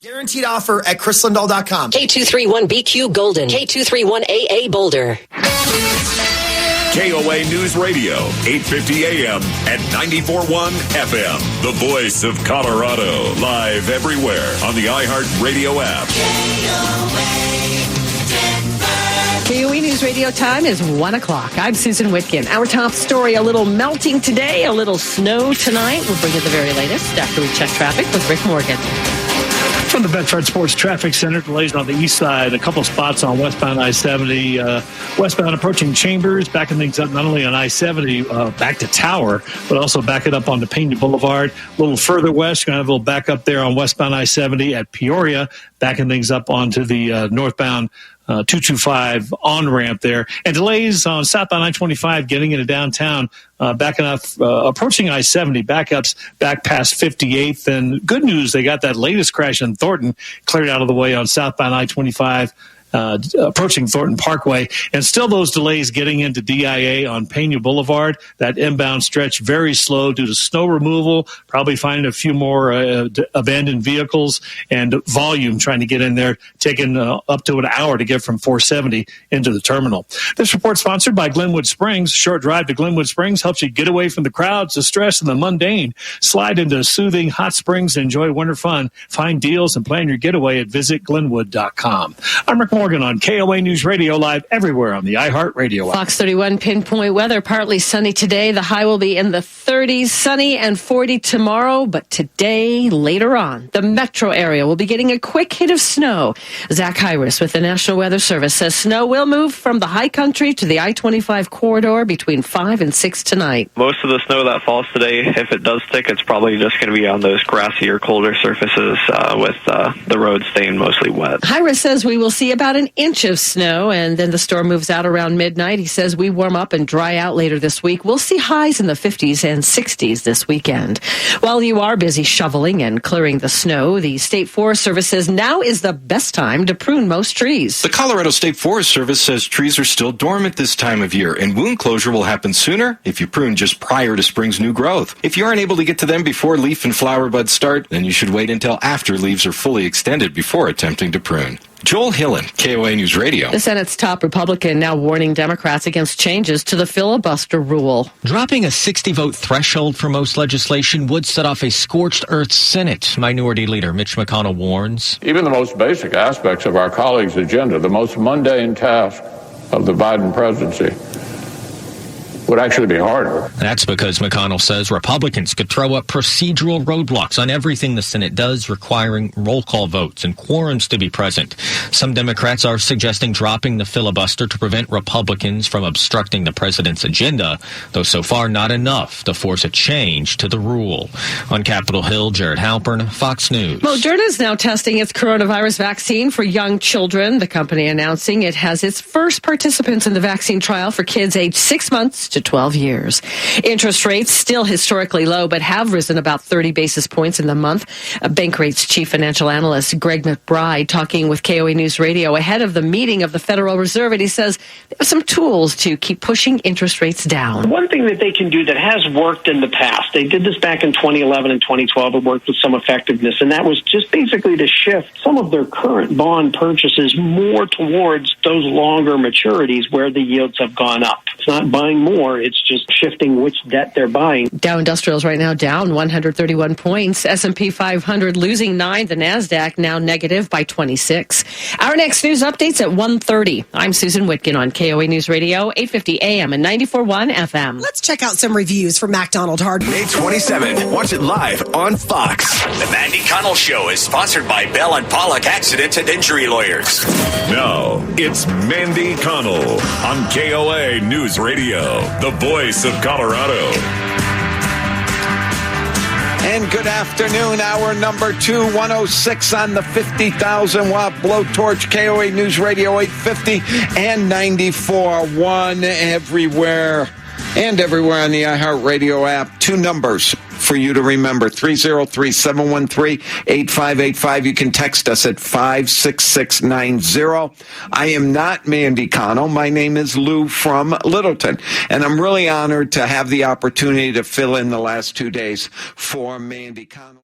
Guaranteed offer at chrislindahl.com. K231BQ Golden. K231AA Boulder. KOA News Radio, 850 AM and 94.1 FM. The voice of Colorado. Live everywhere on the iHeartRadio app. KOA News Radio time is 1 o'clock. I'm Susan Whitkin. Our top story, a little melting today, a little snow tonight. We'll bring you the very latest after we check traffic with Rick Morgan. From the Betfred Sports Traffic Center, delays on the east side, a couple of spots on westbound I-70, westbound approaching Chambers, backing things up not only on I-70 back to Tower, but also backing up onto Pena Boulevard. A little further west, you're going to have a little backup there on westbound I-70 at Peoria, backing things up onto the northbound 225 on-ramp there. And delays on southbound I-25 getting into downtown, backing up, approaching I-70, backups back past 58th. And good news, they got that latest crash in Thornton cleared out of the way on southbound I-25. Approaching Thornton Parkway, and still those delays getting into DIA on Pena Boulevard. That inbound stretch very slow due to snow removal, probably finding a few more abandoned vehicles and volume trying to get in there, taking up to an hour to get from 470 into the terminal. This report sponsored by Glenwood Springs. A short drive to Glenwood Springs helps you get away from the crowds, the stress, and the mundane. Slide into soothing hot springs and enjoy winter fun. Find deals and plan your getaway at visitglenwood.com. I'm Rick Morgan on KOA News Radio, live everywhere on the iHeartRadio app. Fox 31 pinpoint weather, partly sunny today. The high will be in the 30s, sunny and 40 tomorrow. But today, later on, the metro area will be getting a quick hit of snow. Zach Hyris with the National Weather Service says snow will move from the high country to the I-25 corridor between 5 and 6 tonight. Most of the snow that falls today, if it does stick, it's probably just going to be on those grassy or colder surfaces with the roads staying mostly wet. Hyris says we will see about an inch of snow, and then the storm moves out around midnight. He says we warm up and dry out later this week. We'll see highs in the 50s and 60s this weekend. While you are busy shoveling and clearing the snow, the State Forest Service says now is the best time to prune most trees. The Colorado State Forest Service says trees are still dormant this time of year, and wound closure will happen sooner if you prune just prior to spring's new growth. If you aren't able to get to them before leaf and flower buds start, then you should wait until after leaves are fully extended before attempting to prune. Joel Hillen, KOA News Radio. The Senate's top Republican now warning Democrats against changes to the filibuster rule. Dropping a 60-vote threshold for most legislation would set off a scorched earth Senate. Minority Leader Mitch McConnell warns. Even the most basic aspects of our colleagues' agenda, the most mundane task of the Biden presidency, would actually be harder. That's because McConnell says Republicans could throw up procedural roadblocks on everything the Senate does, requiring roll call votes and quorums to be present. Some Democrats are suggesting dropping the filibuster to prevent Republicans from obstructing the president's agenda, though so far not enough to force a change to the rule. On Capitol Hill, Jared Halpern, Fox News. Moderna is now testing its coronavirus vaccine for young children. The company announcing it has its first participants in the vaccine trial for kids aged 6 months to 12 years. Interest rates still historically low, but have risen about 30 basis points in the month. Bankrate's chief financial analyst Greg McBride talking with KOA News Radio ahead of the meeting of the Federal Reserve, and he says there are some tools to keep pushing interest rates down. One thing that they can do that has worked in the past, they did this back in 2011 and 2012, it worked with some effectiveness, and that was just basically to shift some of their current bond purchases more towards those longer maturities where the yields have gone up. It's not buying more, it's just shifting which debt they're buying. Dow Industrials right now down 131 points. S&P 500 losing 9. The NASDAQ now negative by 26. Our next news updates at 1:30. I'm Susan Whitkin on KOA News Radio, 850 AM and 94.1 FM. Let's check out some reviews for MacDonald Hardware. May 27th. Watch it live on Fox. The Mandy Connell Show is sponsored by Bell and Pollock Accident and Injury Lawyers. Now, it's Mandy Connell on KOA News Radio, the voice of Colorado. And good afternoon, hour number 2, 106 on the 50,000-watt blowtorch, KOA News Radio 850 and 94.1 everywhere. And everywhere on the iHeartRadio app. 2 numbers for you to remember, 303-713-8585. You can text us at 56690. I am not Mandy Connell. My name is Lou from Littleton. And I'm really honored to have the opportunity to fill in the last 2 days for Mandy Connell.